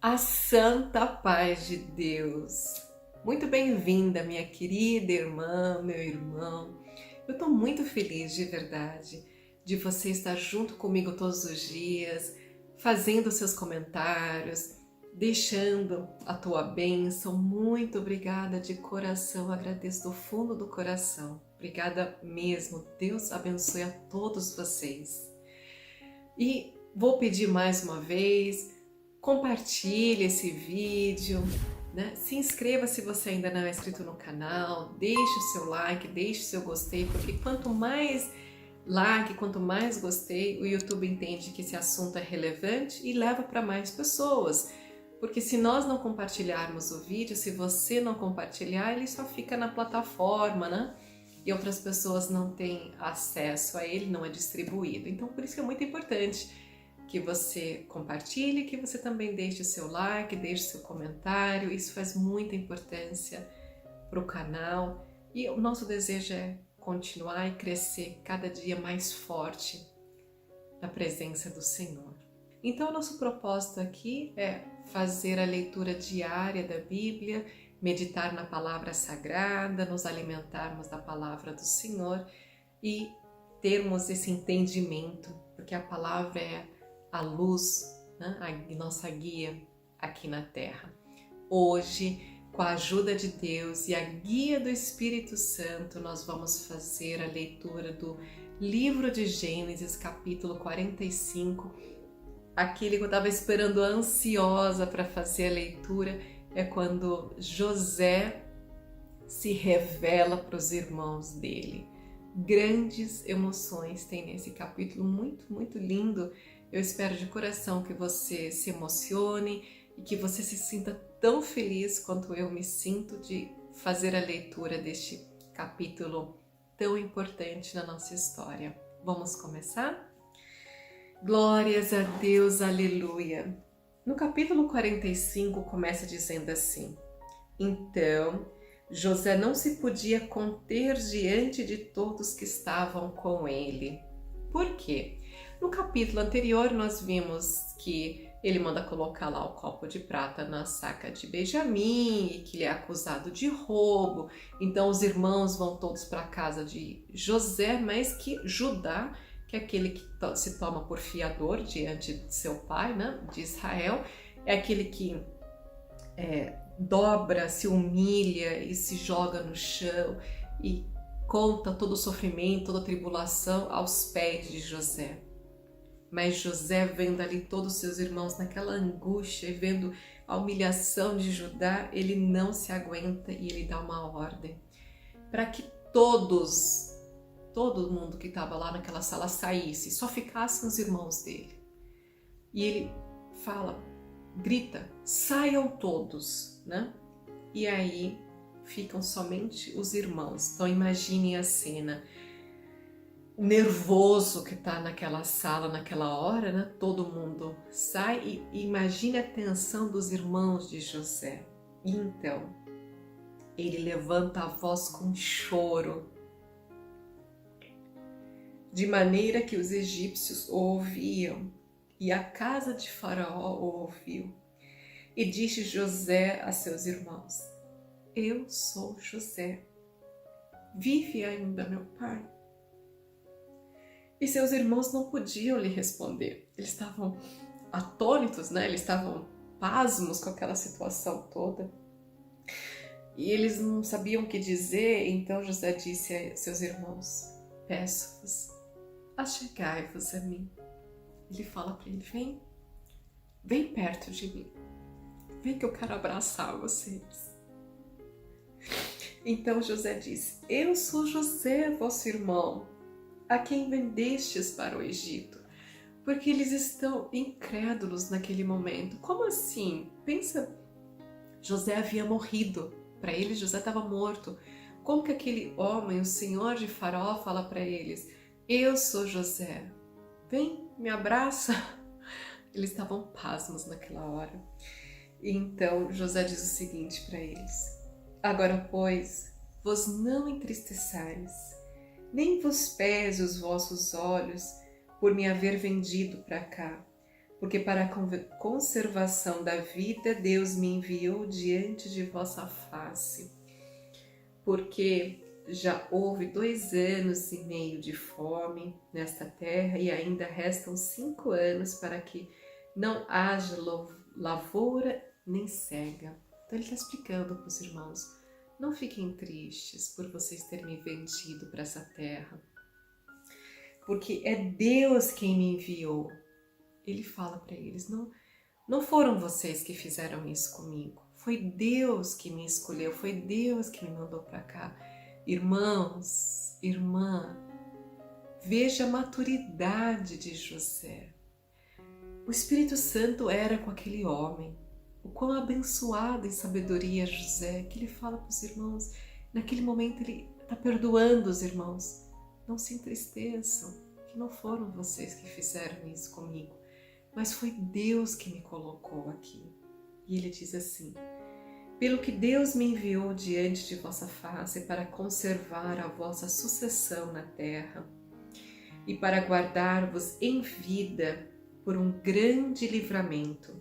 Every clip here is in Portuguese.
A santa paz de Deus. Muito bem-vinda, minha querida irmã, meu irmão. Eu estou muito feliz de verdade de você estar junto comigo todos os dias, fazendo seus comentários, deixando a tua bênção. Muito obrigada de coração, agradeço do fundo do coração. Obrigada mesmo. Deus abençoe a todos vocês. E vou pedir mais uma vez, compartilhe esse vídeo, né? Se inscreva se você ainda não é inscrito no canal, deixe o seu like, deixe o seu gostei, porque quanto mais like, quanto mais gostei, o YouTube entende que esse assunto é relevante e leva para mais pessoas. Porque se nós não compartilharmos o vídeo, se você não compartilhar, ele só fica na plataforma, né? E outras pessoas não têm acesso a ele, não é distribuído. Então, por isso que é muito importante que você compartilhe, que você também deixe o seu like, deixe o seu comentário. Isso faz muita importância para o canal. E o nosso desejo é continuar e crescer cada dia mais forte na presença do Senhor. Então, o nosso propósito aqui é fazer a leitura diária da Bíblia, meditar na palavra sagrada, nos alimentarmos da palavra do Senhor e termos esse entendimento, porque a palavra é a luz, né? A nossa guia aqui na Terra. Hoje, com a ajuda de Deus e a guia do Espírito Santo, nós vamos fazer a leitura do livro de Gênesis, capítulo 45. Aquele que eu estava esperando ansiosa para fazer a leitura é quando José se revela para os irmãos dele. Grandes emoções tem nesse capítulo, muito lindo. Eu espero de coração que você se emocione e que você se sinta tão feliz quanto eu me sinto de fazer a leitura deste capítulo tão importante na nossa história. Vamos começar? Glórias a Deus, aleluia! No capítulo 45 começa dizendo assim: Então José não se podia conter diante de todos que estavam com ele. Por quê? No capítulo anterior nós vimos que ele manda colocar lá o copo de prata na saca de Benjamim e que ele é acusado de roubo. Então os irmãos vão todos para a casa de José, mas que Judá, que é aquele que se toma por fiador diante de seu pai, né, de Israel, é aquele que dobra, se humilha e se joga no chão e conta todo o sofrimento, toda a tribulação aos pés de José. Mas José, vendo ali todos os seus irmãos naquela angústia e vendo a humilhação de Judá, ele não se aguenta e ele dá uma ordem para que todo mundo que estava lá naquela sala saísse, só ficassem os irmãos dele. E ele fala, grita, saiam todos, né? E aí ficam somente os irmãos. Então imaginem a cena, o nervoso que está naquela sala, naquela hora, né? Todo mundo sai e imagine a tensão dos irmãos de José. E então, ele levanta a voz com choro, de maneira que os egípcios o ouviam e a casa de Faraó o ouviu. E disse José a seus irmãos, eu sou José, vive ainda meu pai? E seus irmãos não podiam lhe responder, eles estavam atônitos, né? Eles estavam pasmos com aquela situação toda. E eles não sabiam o que dizer, então José disse a seus irmãos, peço-vos, achegai-vos a mim. Ele fala para ele, vem perto de mim, vem que eu quero abraçar vocês. Então José disse, eu sou José, vosso irmão, a quem vendestes para o Egito. Porque eles estão incrédulos naquele momento. Como assim? Pensa, José havia morrido. Para eles, José estava morto. Como que aquele homem, o senhor de Faraó, fala para eles, eu sou José, vem, me abraça. Eles estavam pasmos naquela hora. E então José diz o seguinte para eles, agora, pois, vos não entristeçais, nem vos pese os vossos olhos por me haver vendido para cá, porque para a conservação da vida Deus me enviou diante de vossa face. Porque já houve 2 anos e meio de fome nesta terra e ainda restam 5 anos para que não haja lavoura nem cega. Então ele está explicando para os irmãos, não fiquem tristes por vocês terem me vendido para essa terra, porque é Deus quem me enviou. Ele fala para eles, não foram vocês que fizeram isso comigo, foi Deus que me escolheu, foi Deus que me mandou para cá. Irmãos, irmã, veja a maturidade de José. O Espírito Santo era com aquele homem. O quão abençoado em sabedoria José, que ele fala para os irmãos. Naquele momento ele está perdoando os irmãos. Não se entristeçam, que não foram vocês que fizeram isso comigo, mas foi Deus que me colocou aqui. E ele diz assim, pelo que Deus me enviou diante de vossa face para conservar a vossa sucessão na terra e para guardar-vos em vida por um grande livramento.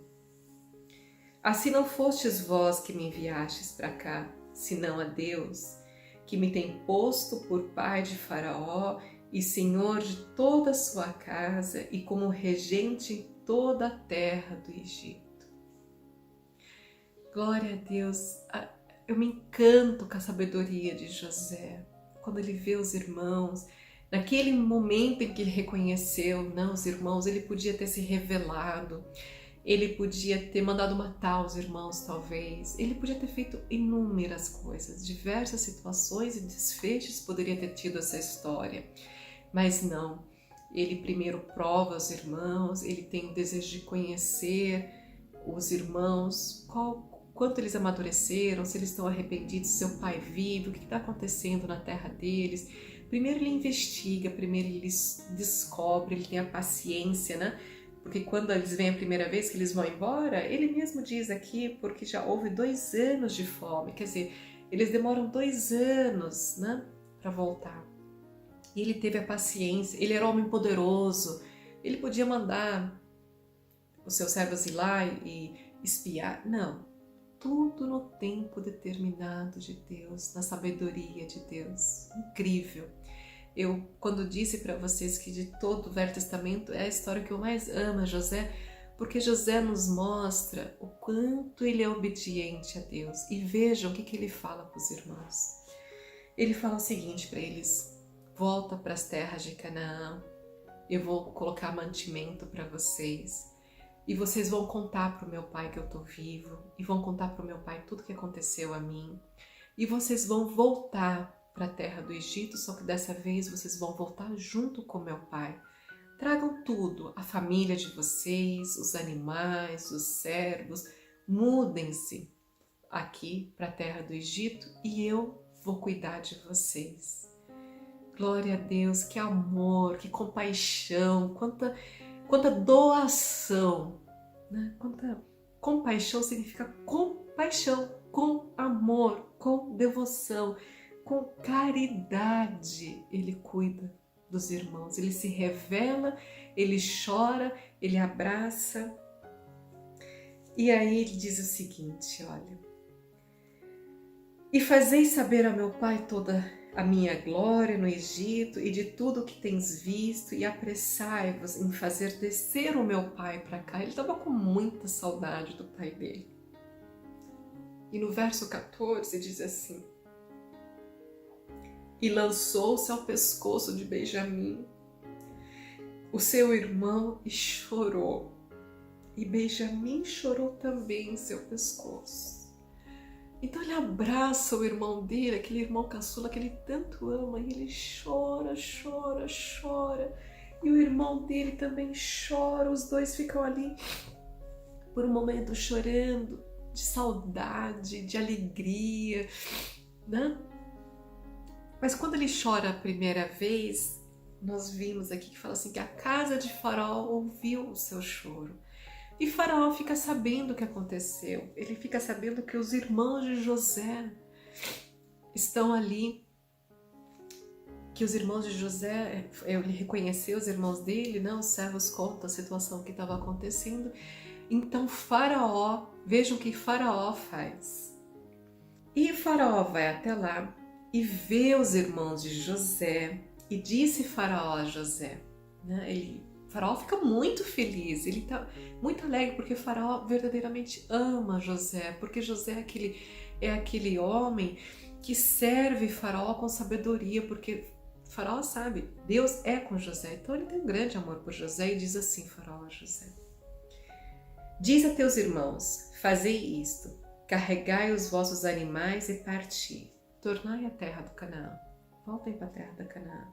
Assim não fostes vós que me enviastes para cá, senão a Deus, que me tem posto por pai de Faraó e senhor de toda a sua casa e como regente em toda a terra do Egito. Glória a Deus, eu me encanto com a sabedoria de José, quando ele vê os irmãos, naquele momento em que ele reconheceu, não, os irmãos, ele podia ter se revelado, ele podia ter mandado matar os irmãos talvez, ele podia ter feito inúmeras coisas, diversas situações e desfechos poderia ter tido essa história, mas não, ele primeiro prova os irmãos, ele tem o desejo de conhecer os irmãos, quanto eles amadureceram, se eles estão arrependidos, se seu pai vive, o que está acontecendo na terra deles. Primeiro ele investiga, primeiro ele descobre, ele tem a paciência, né? Porque quando eles vêm a primeira vez que eles vão embora, ele mesmo diz aqui, porque já houve 2 anos de fome, quer dizer, eles demoram 2 anos, né, para voltar. E ele teve a paciência, ele era um homem poderoso, ele podia mandar os seus servos ir lá e espiar, não. Tudo no tempo determinado de Deus, na sabedoria de Deus. Incrível. Eu, quando disse para vocês que de todo o Velho Testamento é a história que eu mais amo, José, porque José nos mostra o quanto ele é obediente a Deus. E vejam o que ele fala para os irmãos. Ele fala o seguinte para eles, volta para as terras de Canaã, eu vou colocar mantimento para vocês. E vocês vão contar para o meu pai que eu estou vivo, e vão contar para o meu pai tudo que aconteceu a mim. E vocês vão voltar para a terra do Egito, só que dessa vez vocês vão voltar junto com meu pai. Tragam tudo, a família de vocês, os animais, os servos, mudem-se aqui para a terra do Egito e eu vou cuidar de vocês. Glória a Deus, que amor, que compaixão, quanta doação, né? Quanta compaixão significa compaixão, com amor, com devoção, com caridade. Ele cuida dos irmãos, ele se revela, ele chora, ele abraça. E aí ele diz o seguinte, olha, e fazeis saber a meu pai toda a minha glória no Egito e de tudo o que tens visto, e apressai-vos em fazer descer o meu pai para cá. Ele estava com muita saudade do pai dele. E no verso 14 diz assim, e lançou-se ao pescoço de Benjamim, o seu irmão, e chorou. E Benjamim chorou também em seu pescoço. Então ele abraça o irmão dele, aquele irmão caçula que ele tanto ama, e ele chora, chora, chora. E o irmão dele também chora, os dois ficam ali por um momento chorando, de saudade, de alegria, né? Mas quando ele chora a primeira vez, nós vimos aqui que fala assim que a casa de Faraó ouviu o seu choro. E Faraó fica sabendo o que aconteceu. Ele fica sabendo que os irmãos de José estão ali, que os irmãos de José, ele reconheceu os irmãos dele, né? Os servos contam a situação que estava acontecendo. Então Faraó, vejam o que Faraó faz. E Faraó vai até lá e vê os irmãos de José e disse Faraó a José, né? Faraó fica muito feliz, ele está muito alegre porque Faraó verdadeiramente ama José, porque José é aquele homem que serve Faraó com sabedoria, porque Faraó sabe, Deus é com José, então ele tem um grande amor por José e diz assim Faraó a José: diz a teus irmãos, fazei isto, carregai os vossos animais e parti, tornai a terra do Canaã, voltem para a terra da Canaã,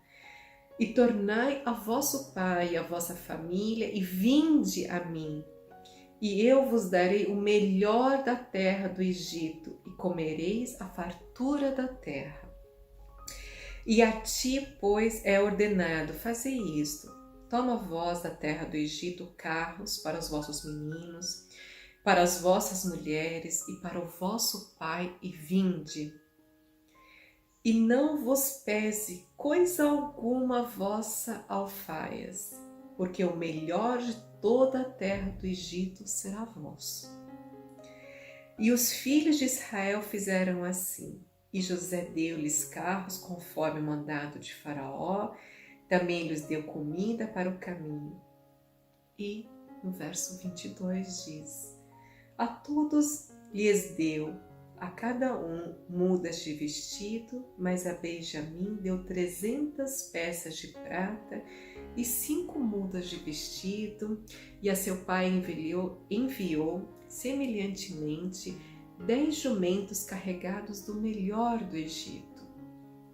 e tornai a vosso pai e a vossa família, e vinde a mim, e eu vos darei o melhor da terra do Egito, e comereis a fartura da terra. E a ti, pois, é ordenado, fazei isto, toma vós da terra do Egito carros para os vossos meninos, para as vossas mulheres e para o vosso pai, e vinde. E não vos pese coisa alguma a vossa alfaias, porque o melhor de toda a terra do Egito será vosso. E os filhos de Israel fizeram assim, e José deu-lhes carros conforme o mandado de Faraó, também lhes deu comida para o caminho. E no verso 22 diz: a todos lhes deu, a cada um mudas de vestido, mas a Benjamim deu 300 peças de prata e 5 mudas de vestido, e a seu pai enviou semelhantemente 10 jumentos carregados do melhor do Egito,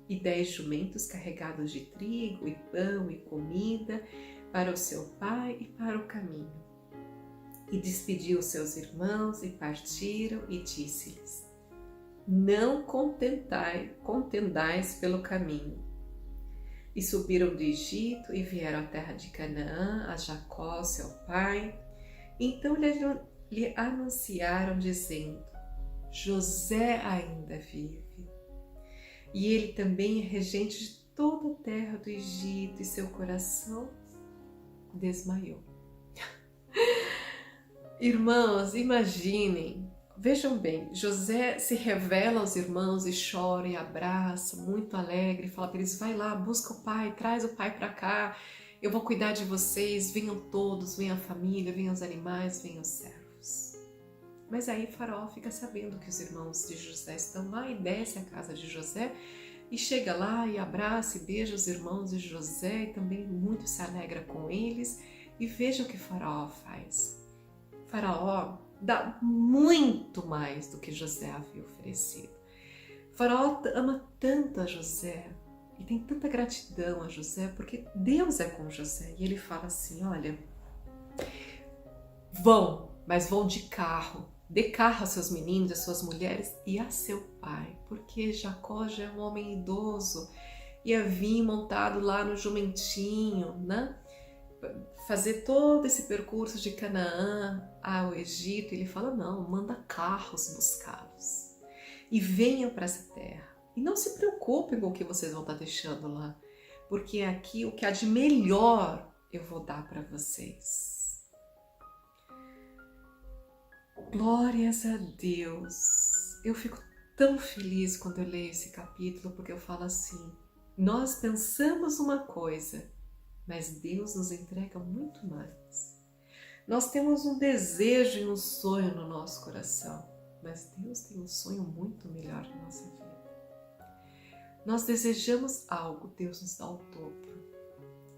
e 10 jumentos carregados de trigo e pão e comida para o seu pai e para o caminho. E despediu seus irmãos e partiram, e disse-lhes: não contendais pelo caminho. E subiram do Egito e vieram à terra de Canaã, a Jacó, seu pai. Então lhe anunciaram, dizendo: José ainda vive. E ele também é regente de toda a terra do Egito, e seu coração desmaiou. Irmãos, imaginem, vejam bem, José se revela aos irmãos e chora e abraça, muito alegre, fala para eles: vai lá, busca o pai, traz o pai para cá, eu vou cuidar de vocês, venham todos, venha a família, venham os animais, venham os servos. Mas aí Faraó fica sabendo que os irmãos de José estão lá e desce à casa de José e chega lá e abraça e beija os irmãos de José e também muito se alegra com eles. E veja o que Faraó faz. Faraó dá muito mais do que José havia oferecido. Faraó ama tanto a José e tem tanta gratidão a José porque Deus é com José. E ele fala assim: olha, vão, mas vão de carro. Dê carro a seus meninos, a suas mulheres e a seu pai, porque Jacó já é um homem idoso e havia montado lá no jumentinho, né? Fazer todo esse percurso de Canaã ao Egito. Ele fala: não, manda carros buscá-los e venham para essa terra. E não se preocupem com o que vocês vão estar deixando lá, porque aqui o que há de melhor eu vou dar para vocês. Glórias a Deus! Eu fico tão feliz quando eu leio esse capítulo, porque eu falo assim: nós pensamos uma coisa, mas Deus nos entrega muito mais. Nós temos um desejo e um sonho no nosso coração, mas Deus tem um sonho muito melhor na nossa vida. Nós desejamos algo, Deus nos dá o dobro.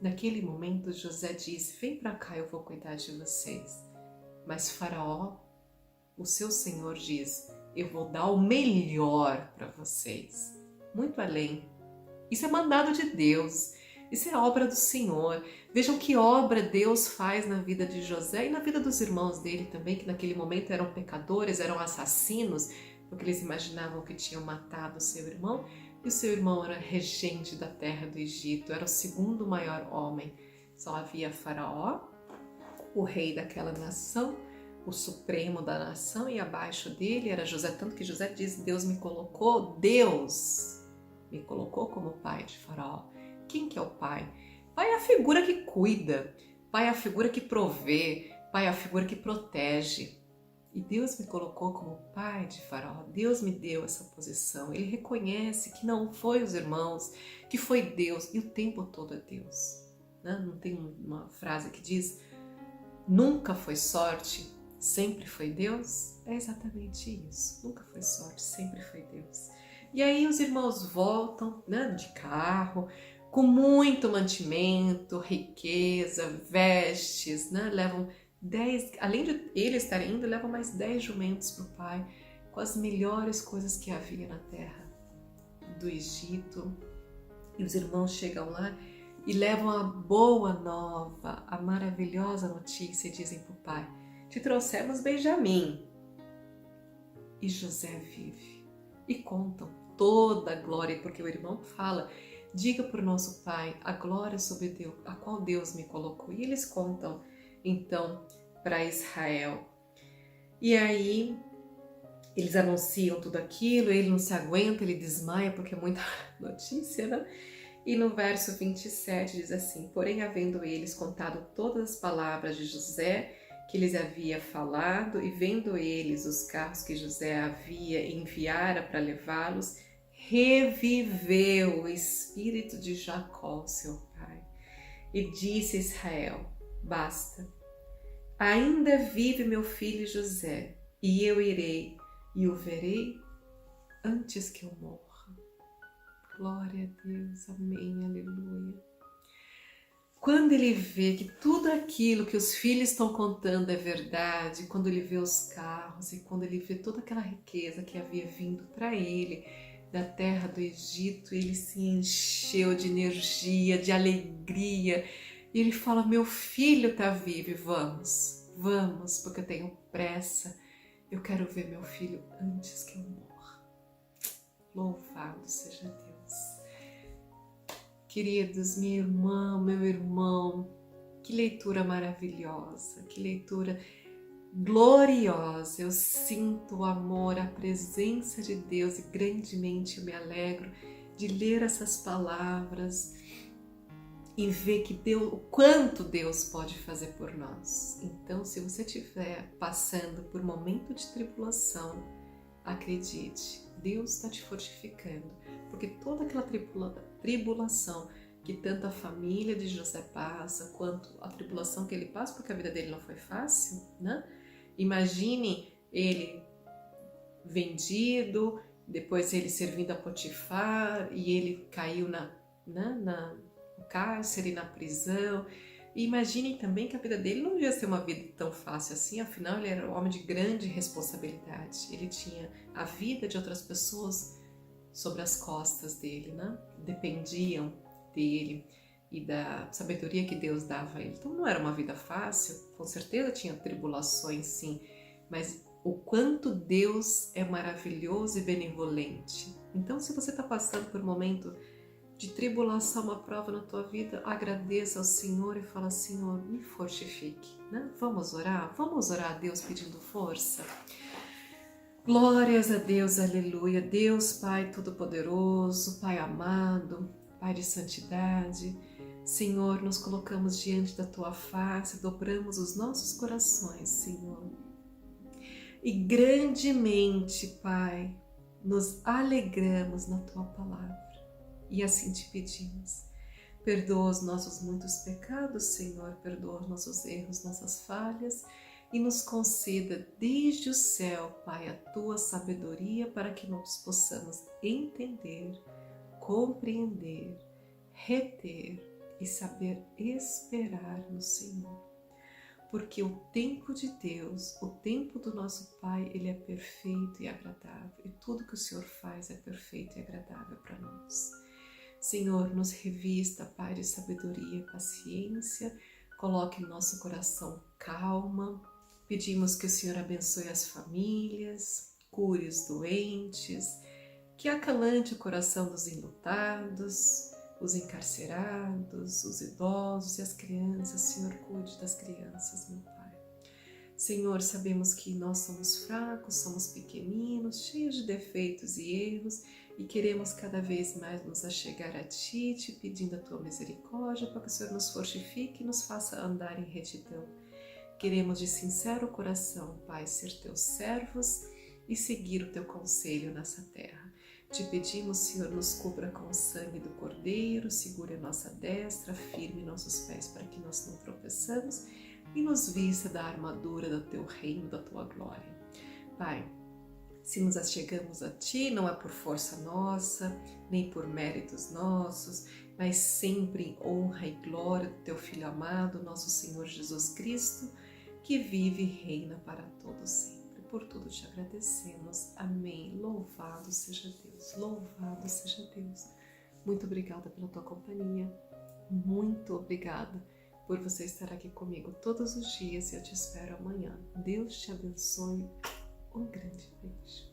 Naquele momento, José disse: vem para cá, eu vou cuidar de vocês. Mas Faraó, o seu Senhor, diz: eu vou dar o melhor para vocês. Muito além. Isso é mandado de Deus. Isso é obra do Senhor. Vejam que obra Deus faz na vida de José e na vida dos irmãos dele também, que naquele momento eram pecadores, eram assassinos, porque eles imaginavam que tinham matado o seu irmão, e o seu irmão era regente da terra do Egito, era o segundo maior homem. Só havia Faraó, o rei daquela nação, o supremo da nação, e abaixo dele era José, tanto que José diz: Deus me colocou como pai de Faraó. quem que é o pai? Pai é a figura que cuida, pai é a figura que provê, pai é a figura que protege. E Deus me colocou como pai de Faraó, Deus me deu essa posição. Ele reconhece que não foi os irmãos, que foi Deus, e o tempo todo é Deus. Não tem uma frase que diz, nunca foi sorte, sempre foi Deus? É exatamente isso, nunca foi sorte, sempre foi Deus. E aí os irmãos voltam, de carro, com muito mantimento, riqueza, vestes, levam 10, além de eles estarem indo, levam mais 10 jumentos para o pai, com as melhores coisas que havia na terra do Egito. E os irmãos chegam lá e levam a boa nova, a maravilhosa notícia, e dizem para o pai, te trouxemos Benjamim. E José vive. E contam toda a glória, porque o irmão fala, diga para o nosso pai a glória sobre Deus, a qual Deus me colocou. E eles contam então para Israel. E aí eles anunciam tudo aquilo, ele não se aguenta, ele desmaia porque é muita notícia, E no verso 27 diz assim, porém havendo eles contado todas as palavras de José que lhes havia falado, e vendo eles os carros que José havia enviara para levá-los, reviveu o espírito de Jacó, seu pai, e disse a Israel, basta, ainda vive meu filho José, e eu irei e o verei antes que eu morra. Glória a Deus, amém, aleluia. Quando ele vê que tudo aquilo que os filhos estão contando é verdade, quando ele vê os carros e quando ele vê toda aquela riqueza que havia vindo para ele da terra do Egito, ele se encheu de energia, de alegria. E ele fala, meu filho está vivo, vamos, porque eu tenho pressa. Eu quero ver meu filho antes que eu morra. Louvado seja Deus. Queridos, minha irmã, meu irmão, que leitura maravilhosa, que leitura gloriosa. Eu sinto o amor, a presença de Deus e grandemente eu me alegro de ler essas palavras e ver que Deus, o quanto Deus pode fazer por nós. Então, se você estiver passando por momento de tribulação, acredite, Deus está te fortificando, porque toda aquela tribulação que tanto a família de José passa, quanto a tribulação que ele passa, porque a vida dele não foi fácil, Imagine ele vendido, depois ele servindo a Potifar, e ele caiu no cárcere, na prisão. E imaginem também que a vida dele não ia ser uma vida tão fácil assim, afinal ele era um homem de grande responsabilidade. Ele tinha a vida de outras pessoas sobre as costas dele, Dependiam dele e da sabedoria que Deus dava a ele. Então não era uma vida fácil, com certeza tinha tribulações sim, mas o quanto Deus é maravilhoso e benevolente. Então se você está passando por um momento de tribulação, uma prova na tua vida, agradeça ao Senhor e fala, Senhor, me fortifique, Vamos orar a Deus pedindo força. Glórias a Deus, aleluia. Deus, Pai Todo-Poderoso, Pai amado, Pai de santidade, Senhor, nos colocamos diante da Tua face, dobramos os nossos corações, Senhor. E grandemente, Pai, nos alegramos na Tua palavra. E assim te pedimos. Perdoa os nossos muitos pecados, Senhor, perdoa os nossos erros, nossas falhas, e nos conceda desde o céu, Pai, a Tua sabedoria para que nós possamos entender, compreender, reter e saber esperar no Senhor. Porque o tempo de Deus, o tempo do nosso Pai, ele é perfeito e agradável. E tudo que o Senhor faz é perfeito e agradável para nós. Senhor, nos revista, Pai, de sabedoria e paciência, coloque em nosso coração calma. Pedimos que o Senhor abençoe as famílias, cure os doentes, que acalante o coração dos enlutados, os encarcerados, os idosos e as crianças. Senhor, cuide das crianças, meu Pai. Senhor, sabemos que nós somos fracos, somos pequeninos, cheios de defeitos e erros, e queremos cada vez mais nos achegar a Ti, te pedindo a Tua misericórdia, para que o Senhor nos fortifique e nos faça andar em retidão. Queremos de sincero coração, Pai, ser Teus servos e seguir o Teu conselho nessa terra. Te pedimos, Senhor, nos cubra com o sangue do Cordeiro, segure a nossa destra, firme nossos pés para que nós não tropeçamos e nos vista da armadura do Teu reino, da Tua glória. Pai, se nos achegamos a Ti, não é por força nossa, nem por méritos nossos, mas sempre em honra e glória do Teu Filho amado, nosso Senhor Jesus Cristo, que vive e reina para todos sempre. Por tudo te agradecemos. Amém. Louvado seja Deus. Louvado seja Deus. Muito obrigada pela tua companhia. Muito obrigada por você estar aqui comigo todos os dias e eu te espero amanhã. Deus te abençoe. Um grande beijo.